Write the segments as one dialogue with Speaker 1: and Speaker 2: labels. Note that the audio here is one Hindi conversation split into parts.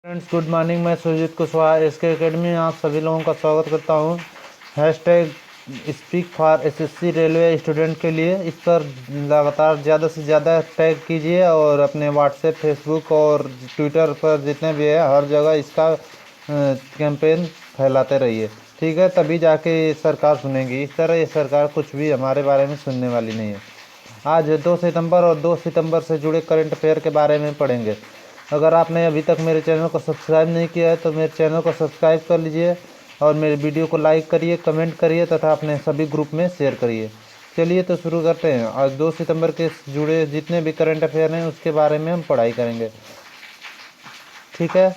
Speaker 1: Friends, good morning. मैं सुजीत कुशवाहा एसके एकेडमी में आप सभी लोगों का स्वागत करता हूं। Hashtag speak for SSC railway student के लिए इस पर लगातार ज़्यादा से ज़्यादा टैग कीजिए और अपने व्हाट्सएप, फेसबुक और ट्विटर पर जितने भी है हर जगह इसका कैंपेन फैलाते रहिए। ठीक है, तभी जाके सरकार सुनेगी। इस तरह ये सरकार कुछ भी हमारे बारे में सुनने वाली नहीं है। आज 2 सितंबर और 2 सितंबर से जुड़े करंट अफेयर के बारे में पढ़ेंगे। अगर आपने अभी तक मेरे चैनल को सब्सक्राइब नहीं किया है तो मेरे चैनल को सब्सक्राइब कर लीजिए और मेरे वीडियो को लाइक करिए, कमेंट करिए तथा अपने सभी ग्रुप में शेयर करिए। चलिए तो शुरू करते हैं। आज 2 सितंबर के जुड़े जितने भी करंट अफेयर हैं उसके बारे में हम पढ़ाई करेंगे। ठीक है,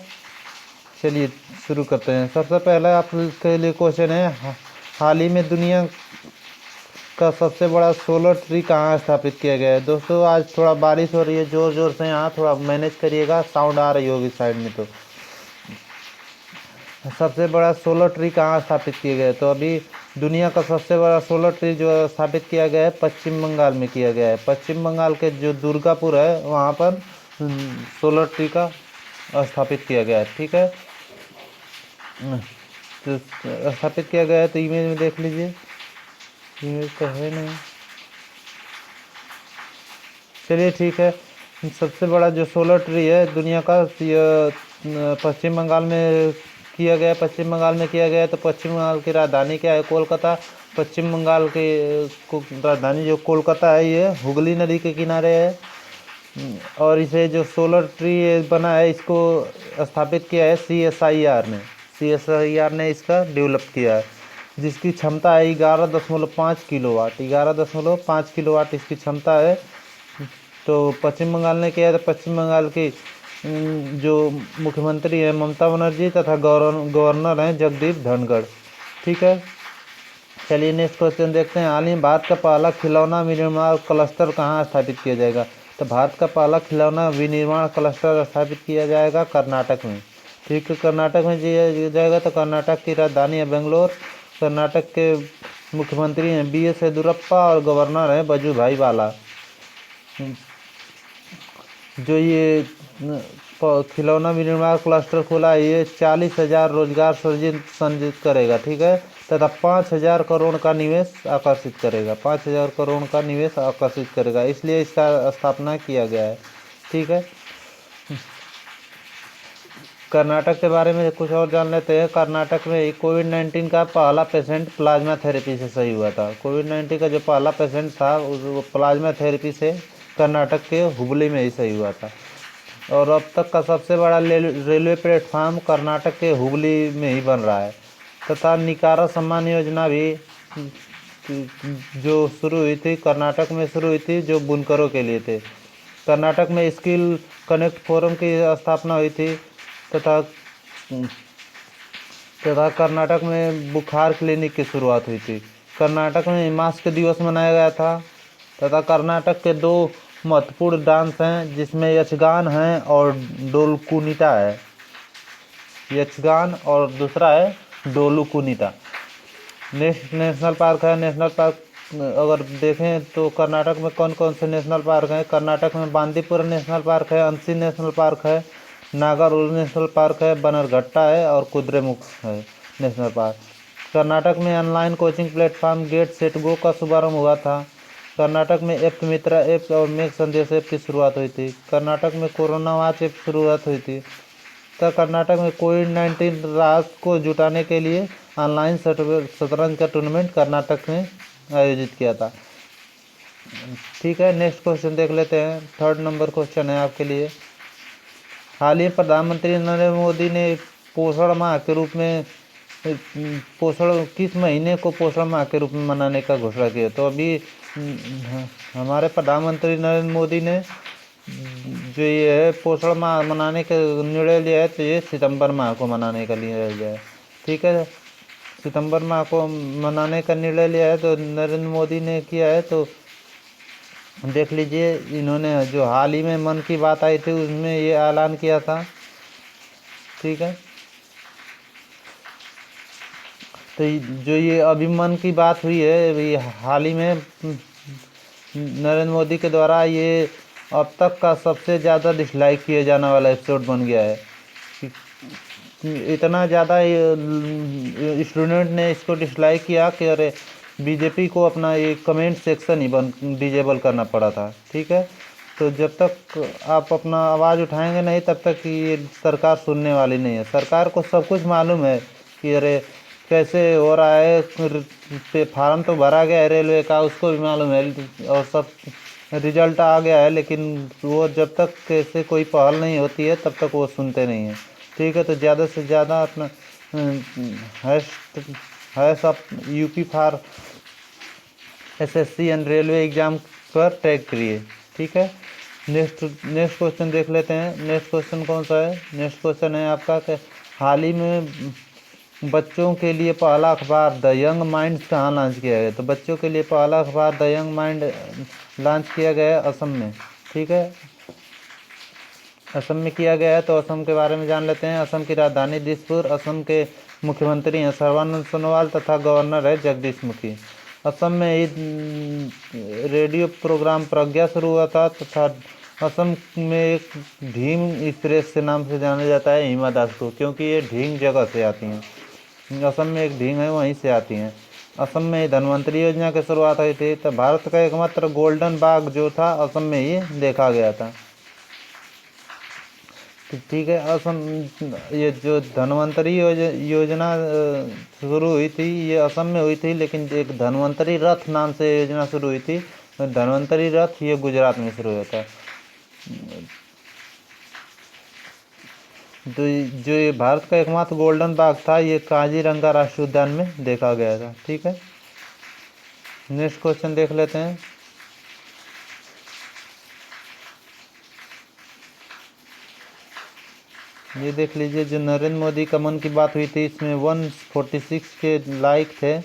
Speaker 1: चलिए शुरू करते हैं। सबसे पहला आपके लिए क्वेश्चन है, हाल ही में दुनिया का सबसे बड़ा सोलर ट्री कहाँ स्थापित किया गया है। दोस्तों, आज थोड़ा बारिश हो रही है ज़ोर ज़ोर से, यहाँ थोड़ा मैनेज करिएगा, साउंड आ रही होगी साइड में। तो सबसे बड़ा सोलर ट्री कहाँ स्थापित किया गया है, तो अभी दुनिया का सबसे बड़ा सोलर ट्री जो स्थापित किया गया है पश्चिम बंगाल में किया गया है। पश्चिम बंगाल के जो दुर्गापुर है वहाँ पर सोलर ट्री का स्थापित किया गया है। ठीक है, तो स्थापित किया गया है, तो इमेज में देख लीजिए। इमेज तो है नहीं, चलिए ठीक है। सबसे बड़ा जो सोलर ट्री है दुनिया का पश्चिम बंगाल में किया गया है। पश्चिम बंगाल में किया गया है, तो पश्चिम बंगाल की राजधानी क्या है? कोलकाता। पश्चिम बंगाल की राजधानी जो कोलकाता है ये हुगली नदी के किनारे है। और इसे जो सोलर ट्री बना है इसको स्थापित किया है CSIR ने। CSIR ने इसका डेवलप किया है, जिसकी क्षमता है 11.5 किलोवाट। 11.5 किलोवाट इसकी क्षमता है। तो पश्चिम बंगाल ने किया है, तो पश्चिम बंगाल की जो मुख्यमंत्री हैं ममता बनर्जी तथा गवर्नर हैं जगदीप धनखड़। ठीक है, चलिए नेक्स्ट क्वेश्चन देखते हैं। हाल ही में भारत का पहला खिलौना विनिर्माण क्लस्टर कहाँ स्थापित किया जाएगा, तो भारत का पहला खिलौना विनिर्माण क्लस्टर स्थापित किया जाएगा कर्नाटक में। ठीक है, कर्नाटक में किया जाएगा, तो कर्नाटक की राजधानी है बेंगलोर। कर्नाटक के मुख्यमंत्री हैं BS येदियुरप्पा और गवर्नर हैं वजुभाई वाला। जो ये खिलौना विनिर्माण क्लस्टर खोला है ये 40,000 रोजगार संजित करेगा। ठीक है, तथा 5,000 करोड़ का निवेश आकर्षित करेगा। 5,000 करोड़ का निवेश आकर्षित करेगा, इसलिए इसका स्थापना किया गया है। ठीक है, कर्नाटक के बारे में कुछ और जान लेते हैं। कर्नाटक में कोविड-19 का पहला पेशेंट प्लाज्मा थेरेपी से सही हुआ था। कोविड-19 का जो पहला पेशेंट था वो प्लाज्मा थेरेपी से कर्नाटक के हुबली में ही सही हुआ था। और अब तक का सबसे बड़ा रेलवे प्लेटफार्म कर्नाटक के हुबली में ही बन रहा है। तथा निकारा सम्मान योजना भी जो शुरू हुई थी कर्नाटक में शुरू हुई थी, जो बुनकरों के लिए थे। कर्नाटक में स्किल कनेक्ट फोरम की स्थापना हुई थी। तथा कर्नाटक में बुखार क्लिनिक की शुरुआत हुई थी। कर्नाटक में मास्क दिवस मनाया गया था। तथा कर्नाटक के 2 महत्वपूर्ण डांस हैं जिसमें यक्षगान है और डोलकुनिता है। यक्षगान और दूसरा है डोलुकुनिता। नेशनल पार्क है। नेशनल पार्क अगर देखें तो कर्नाटक में कौन कौन से नेशनल पार्क हैं? कर्नाटक में बांदीपुर नेशनल पार्क है, अंसी नेशनल पार्क है, नागार्जुन नेशनल पार्क है, बनरघट्टा है और कुद्रेमुख है नेशनल पार्क। कर्नाटक में online coaching platform get set go का शुभारंभ हुआ था। कर्नाटक में ऐप मित्रा ऐप और मेघ संदेश ऐप की शुरुआत हुई थी। कर्नाटक में कोरोना वॉच ऐप शुरुआत हुई थी। तो कर्नाटक में कोविड-19 राहत को जुटाने के लिए ऑनलाइन शतरंज का टूर्नामेंट कर्नाटक में आयोजित किया था। ठीक है, नेक्स्ट क्वेश्चन देख लेते हैं। 3rd नंबर क्वेश्चन है आपके लिए। हाल ही प्रधानमंत्री नरेंद्र मोदी ने पोषण माह के रूप में पोषण किस महीने को पोषण माह के रूप में मनाने का घोषणा किया? तो अभी हमारे प्रधानमंत्री नरेंद्र मोदी ने जो ये है पोषण माह मनाने का निर्णय लिया है, तो ये सितंबर माह को मनाने का निर्णय लिया है। ठीक है, सितंबर माह को मनाने का निर्णय लिया है, तो नरेंद्र मोदी ने किया है। तो देख लीजिए, इन्होंने जो हाल ही में मन की बात आई थी उसमें ये ऐलान किया था। ठीक है, तो जो ये अभी मन की बात हुई है अभी हाल ही में नरेंद्र मोदी के द्वारा, ये अब तक का सबसे ज़्यादा डिसलाइक किए जाने वाला एपिसोड बन गया है। इतना ज़्यादा स्टूडेंट ने इसको डिसलाइक किया कि अरे बीजेपी को अपना ये कमेंट सेक्शन ही बंद डिजेबल करना पड़ा था। ठीक है, तो जब तक आप अपना आवाज़ उठाएंगे नहीं तब तक ये सरकार सुनने वाली नहीं है। सरकार को सब कुछ मालूम है कि अरे कैसे हो रहा है, फार्म तो भरा गया है रेलवे का, उसको भी मालूम है और सब रिजल्ट आ गया है, लेकिन वो जब तक कैसे कोई पहल नहीं होती है तब तक वो सुनते नहीं हैं। ठीक है, तो ज़्यादा से ज़्यादा अपना हैश हैश आप UP for SSC and railway exam पर टैग करिए। ठीक है, नेक्स्ट क्वेश्चन देख लेते हैं। नेक्स्ट क्वेश्चन कौन सा है? नेक्स्ट क्वेश्चन है आपका कि हाल ही में बच्चों के लिए पहला अखबार द यंग माइंड्स कहाँ लॉन्च किया गया? तो बच्चों के लिए पहला अखबार द यंग माइंड लॉन्च किया गया है असम में। ठीक है, असम में किया गया है, तो असम के बारे में जान लेते हैं। असम की राजधानी दिसपुर। असम के मुख्यमंत्री हैं सर्बानंद सोनोवाल तथा गवर्नर है जगदीश मुखी। असम में रेडियो प्रोग्राम प्रज्ञा शुरू हुआ था तथा असम में एक ढींग एक्सप्रेस के नाम से जाना जाता है हिमा दास को, क्योंकि ये ढींग जगह से आती हैं। असम में एक ढींग है, वहीं से आती हैं। असम में धन्वंतरी योजना की शुरुआत हुई थी। तो भारत का एकमात्र गोल्डन बाघ जो था असम में ही देखा गया था। ठीक है, असम ये जो धन्वंतरी योजना शुरू हुई थी ये असम में हुई थी, लेकिन एक धन्वंतरी रथ नाम से योजना शुरू हुई थी। धन्वंतरी रथ ये गुजरात में शुरू हुआ था। तो जो ये भारत का एकमात्र गोल्डन बाघ था ये काजीरंगा राष्ट्रीय उद्यान में देखा गया था। ठीक है, नेक्स्ट क्वेश्चन देख लेते हैं। ये देख लीजिए, जो नरेंद्र मोदी का मन की बात हुई थी इसमें 146 के लाइक थे,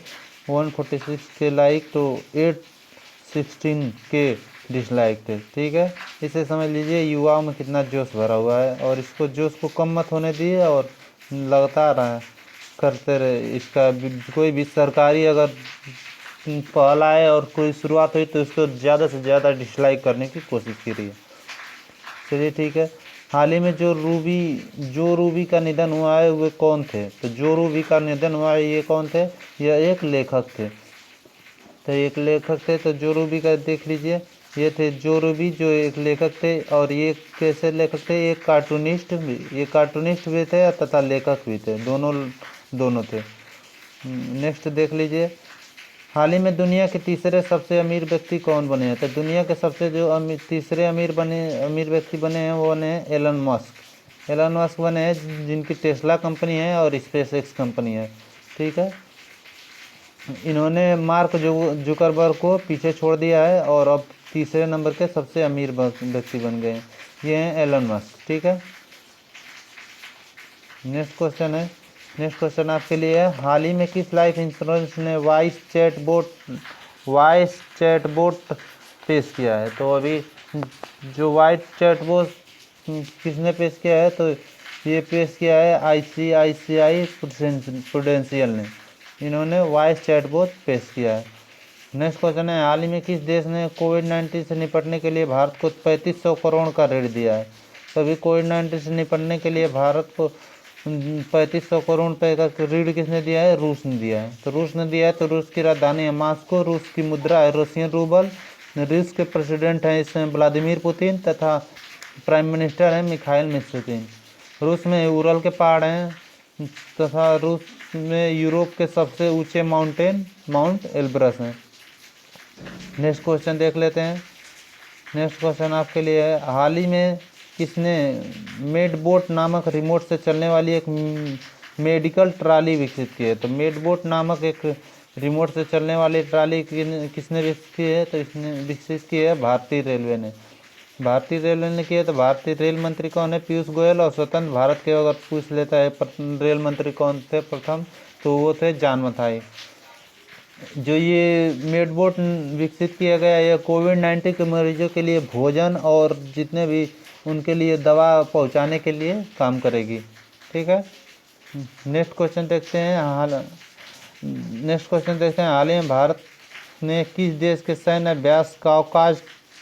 Speaker 1: 146 के लाइक, तो 816 के डिसलाइक थे। ठीक है, इसे समझ लीजिए युवाओं में कितना जोश भरा हुआ है, और इसको जोश को कम मत होने दिए और लगातार करते रहे। इसका कोई भी सरकारी अगर पहल आए और कोई शुरुआत हुई तो इसको ज़्यादा से ज़्यादा डिसलाइक करने की कोशिश करिए। चलिए ठीक है, हाल ही में जो रूबी का निधन हुआ है वे कौन थे? तो जो रूबी का निधन हुआ है ये कौन थे? यह एक लेखक थे। तो एक लेखक थे, तो जो रूबी का देख लीजिए, ये थे जो रूबी जो एक लेखक थे। और ये कैसे लेखक थे? ये कार्टूनिस्ट भी थे तथा लेखक भी थे, दोनों थे। नेक्स्ट देख लीजिए, हाल ही में दुनिया के तीसरे सबसे अमीर व्यक्ति कौन बने हैं? तो दुनिया के सबसे जो तीसरे अमीर व्यक्ति बने हैं वो बने एलन मस्क। एलन मस्क बने हैं जिनकी टेस्ला कंपनी है और स्पेस एक्स कंपनी है। ठीक है, इन्होंने मार्क जुकरबर्ग को पीछे छोड़ दिया है और अब तीसरे नंबर के सबसे अमीर व्यक्ति बन गए हैं। ये हैं एलन मस्क। ठीक है, नेक्स्ट क्वेश्चन आपके लिए है, हाल ही में किस लाइफ इंश्योरेंस ने वॉइस चैटबोट पेश किया है? तो अभी जो वॉइस चैटबोट किसने पेश किया है? तो ये पेश किया है ICICI प्रूडेंशियल ने, इन्होंने वॉइस चैटबोट पेश किया है। नेक्स्ट क्वेश्चन है, हाल ही में किस देश ने कोविड-19 से निपटने के लिए भारत को 3500 करोड़ का ऋण दिया है? तो अभी कोविड-19 से निपटने के लिए भारत को 3500 करोड़ रुपये का ऋण किसने दिया है? रूस ने दिया है। तो रूस ने दिया है, तो रूस की राजधानी है मॉस्को, रूस की मुद्रा है रशियन रूबल, रूस के प्रेसिडेंट हैं इसमें व्लादिमीर पुतिन तथा प्राइम मिनिस्टर हैं मिखाइल मिशुस्तिन। रूस में उरल के पहाड़ हैं तथा रूस में यूरोप के सबसे ऊंचे माउंटेन माउंट एल्ब्रस हैं। नेक्स्ट क्वेश्चन देख लेते हैं। नेक्स्ट क्वेश्चन आपके लिए है, हाल ही में किसने मेडबोट नामक रिमोट से चलने वाली एक मेडिकल ट्राली विकसित की है? तो मेडबोट नामक एक रिमोट से चलने वाली ट्राली किसने विकसित की है? तो इसने विकसित की है भारतीय रेलवे ने। भारतीय रेलवे ने किया। तो भारतीय रेल मंत्री कौन है? पीयूष गोयल। और स्वतंत्र भारत के अगर पूछ लेता है रेल मंत्री कौन थे प्रथम, तो वो थे जान मथाई। जो ये मेडबोट विकसित किया गया है, यह कोविड-19 के मरीजों के लिए भोजन और जितने भी उनके लिए दवा पहुंचाने के लिए काम करेगी। ठीक है, नेक्स्ट क्वेश्चन देखते हैं। हाल ही में भारत ने किस देश के सैन्य अभ्यास काउकाज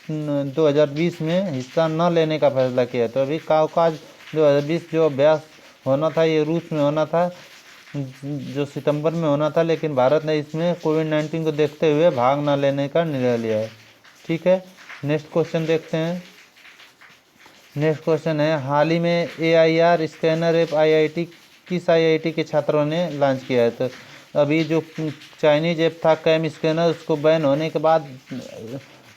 Speaker 1: 2020 में हिस्सा न लेने का फैसला किया? तो अभी काउकाज 2020 जो अभ्यास होना था, ये रूस में होना था जो सितंबर में होना था, लेकिन भारत ने इसमें कोविड-19 को देखते हुए भाग न लेने का निर्णय लिया है। ठीक है, नेक्स्ट क्वेश्चन देखते हैं। नेक्स्ट क्वेश्चन है, हाल ही में AIR स्कैनर ऐप IIT किस IIT के छात्रों ने लॉन्च किया है? तो अभी जो चाइनीज ऐप था कैम स्कैनर, उसको बैन होने के बाद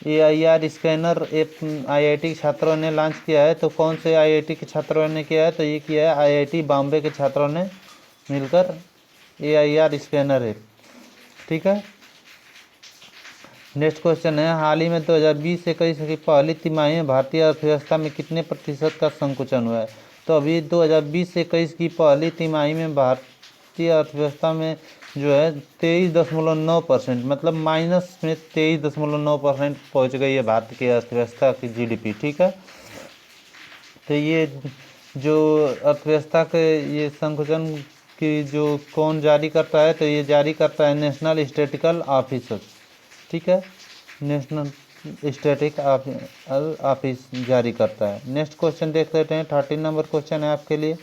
Speaker 1: AIR स्कैनर ऐप IIT के छात्रों ने लॉन्च किया है। तो कौन से IIT के छात्रों ने किया है? तो ये किया है IIT बॉम्बे के छात्रों ने मिलकर AIR स्कैनर ऐप। ठीक है, नेक्स्ट क्वेश्चन है, हाल ही में 2020-21 की पहली तिमाही में भारतीय अर्थव्यवस्था में कितने प्रतिशत का संकुचन हुआ है? तो अभी 2020-21 की पहली तिमाही में भारतीय अर्थव्यवस्था में जो है 23.9%, मतलब माइनस में 23.9% पहुँच गई है भारत की अर्थव्यवस्था की GDP। ठीक है, तो ये जो अर्थव्यवस्था के ये संकुचन की जो कौन जारी करता है? तो ये जारी करता है नेशनल स्टैटिस्टिकल ऑफिस। ठीक है, नेशनल स्टैटिक ऑफिस जारी करता है। नेक्स्ट क्वेश्चन देख लेते हैं, 13 नंबर क्वेश्चन है आपके लिए।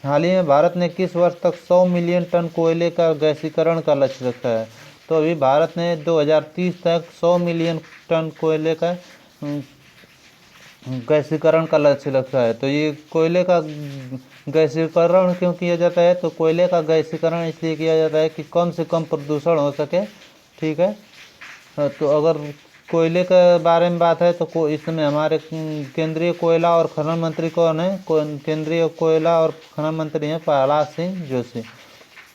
Speaker 1: हाल ही में भारत ने किस वर्ष तक 100 मिलियन टन कोयले का गैसीकरण का लक्ष्य रखा है? तो अभी भारत ने 2030 तक 100 मिलियन टन कोयले का गैसीकरण का लक्ष्य रखा है। तो ये कोयले का गैसीकरण क्यों किया जाता है? तो कोयले का गैसीकरण इसलिए किया जाता है कि कम से कम प्रदूषण हो सके। ठीक है, तो अगर कोयले के बारे में बात है तो इसमें हमारे केंद्रीय कोयला और खनन मंत्री कौन है? केंद्रीय कोयला और खनन मंत्री हैं प्रहलाद सिंह जोशी।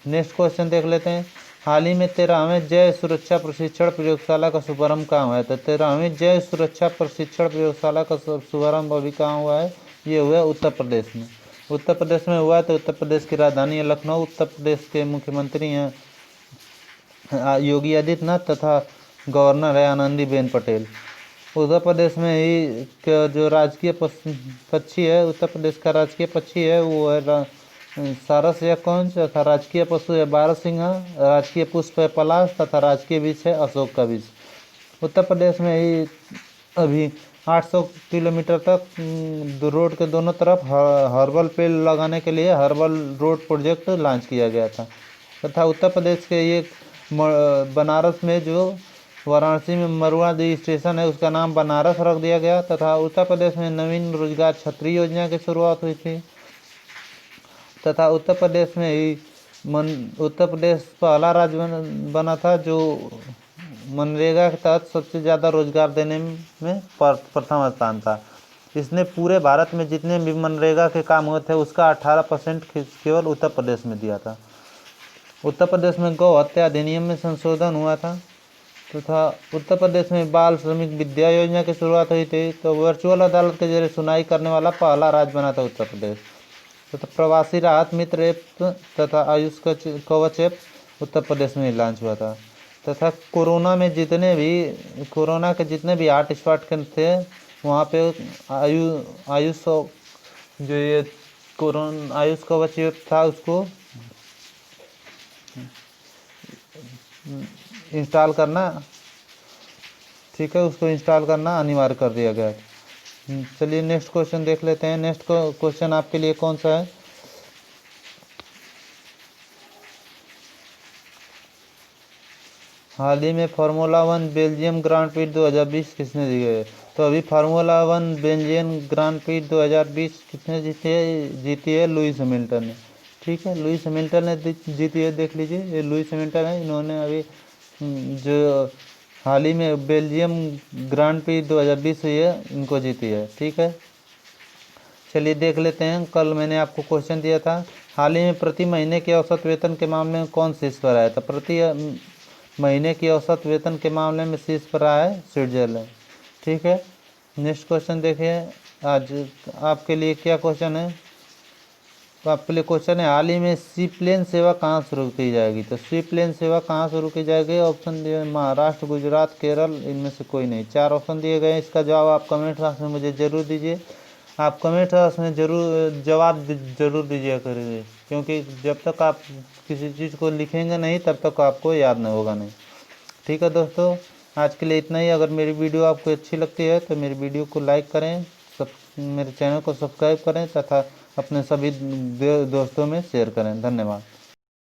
Speaker 1: नेक्स्ट क्वेश्चन देख लेते हैं, हाल ही में 13वें जय सुरक्षा प्रशिक्षण प्रयोगशाला का शुभारंभ कहाँ हुआ है? तो 13वें जय सुरक्षा प्रशिक्षण प्रयोगशाला का शुभारंभ अभी कहाँ हुआ है? ये हुआ है उत्तर प्रदेश में। उत्तर प्रदेश में हुआ है, तो उत्तर प्रदेश की राजधानी है लखनऊ। उत्तर प्रदेश के मुख्यमंत्री हैं योगी आदित्यनाथ तथा गवर्नर है आनंदीबेन पटेल। उत्तर प्रदेश में ही जो राजकीय पक्षी है, उत्तर प्रदेश का राजकीय पक्षी है वो है सारस या कंच, तथा राजकीय पशु है बारहसिंघा, राजकीय पुष्प है पलाश तथा राजकीय वृक्ष है अशोक का वृक्ष। उत्तर प्रदेश में ही अभी 800 किलोमीटर तक रोड के दोनों तरफ हर्बल पेड़ लगाने के लिए हर्बल रोड प्रोजेक्ट लॉन्च किया गया था। तथा उत्तर प्रदेश के ये बनारस में जो वाराणसी में मरुआदी स्टेशन है उसका नाम बनारस रख दिया गया। तथा उत्तर प्रदेश में नवीन रोजगार छतरी योजना की शुरुआत हुई थी। तथा उत्तर प्रदेश में ही उत्तर प्रदेश पहला राज्य बना था जो मनरेगा के तहत सबसे ज़्यादा रोजगार देने में प्रथम स्थान था। इसने पूरे भारत में जितने भी मनरेगा के काम हुए थे उसका 18% केवल उत्तर प्रदेश में दिया था। उत्तर प्रदेश में गौ हत्या अधिनियम में संशोधन हुआ था। तथा उत्तर प्रदेश में बाल श्रमिक विद्या योजना की शुरुआत हुई थी। तो वर्चुअल अदालत के जरिए सुनवाई करने वाला पहला राज्य बना था उत्तर प्रदेश। तथा प्रवासी राहत मित्र ऐप तथा आयुष कवच ऐप उत्तर प्रदेश में लॉन्च हुआ था। तथा कोरोना के जितने भी हॉट स्पॉट थे वहाँ पे आयुष जो ये कोरोना आयुष कवच ऐप था उसको इंस्टॉल करना, ठीक है, उसको इंस्टॉल करना अनिवार्य कर दिया गया। चलिए नेक्स्ट क्वेश्चन देख लेते हैं। नेक्स्ट क्वेश्चन आपके लिए कौन सा है? हाल ही में फार्मूला 1 बेल्जियम ग्रांड प्री 2020 किसने जीते? तो अभी फार्मूला 1 बेल्जियम ग्रांड प्री 2020 किसने जीती है? लुइस हैमिल्टन ने। ठीक है, लुइस हैमिल्टन ने जीती है। देख लीजिए, ये लुइस हैमिल्टन है, इन्होंने अभी जो हाल ही में बेल्जियम ग्रांड प्री 2020 हुई है इनको जीती है। ठीक है, चलिए देख लेते हैं। कल मैंने आपको क्वेश्चन दिया था, हाल ही में प्रति महीने के औसत वेतन के मामले में कौन शीर्ष पर आया था? प्रति महीने की औसत वेतन के मामले में शीर्ष पर आया है स्विट्जरलैंड। ठीक है, नेक्स्ट क्वेश्चन देखिए। आज आपके लिए क्या क्वेश्चन है? तो आपके लिए क्वेश्चन है, हाल ही में सी प्लेन सेवा कहाँ शुरू की जाएगी? तो सी प्लेन सेवा कहाँ शुरू की जाएगी? ऑप्शन दिए महाराष्ट्र, गुजरात, केरल, इनमें से कोई नहीं। 4 ऑप्शन दिए गए हैं। इसका जवाब आप कमेंट बॉक्स में मुझे ज़रूर दीजिए। आप कमेंट बॉक्स में जवाब जरूर दीजिए करिए, क्योंकि जब तक आप किसी चीज़ को लिखेंगे नहीं तब तक आपको याद नहीं होगा नहीं। ठीक है दोस्तों, आज के लिए इतना ही। अगर मेरी वीडियो आपको अच्छी लगती है तो मेरी वीडियो को लाइक करें, मेरे चैनल को सब्सक्राइब करें तथा अपने सभी दोस्तों में शेयर करें। धन्यवाद।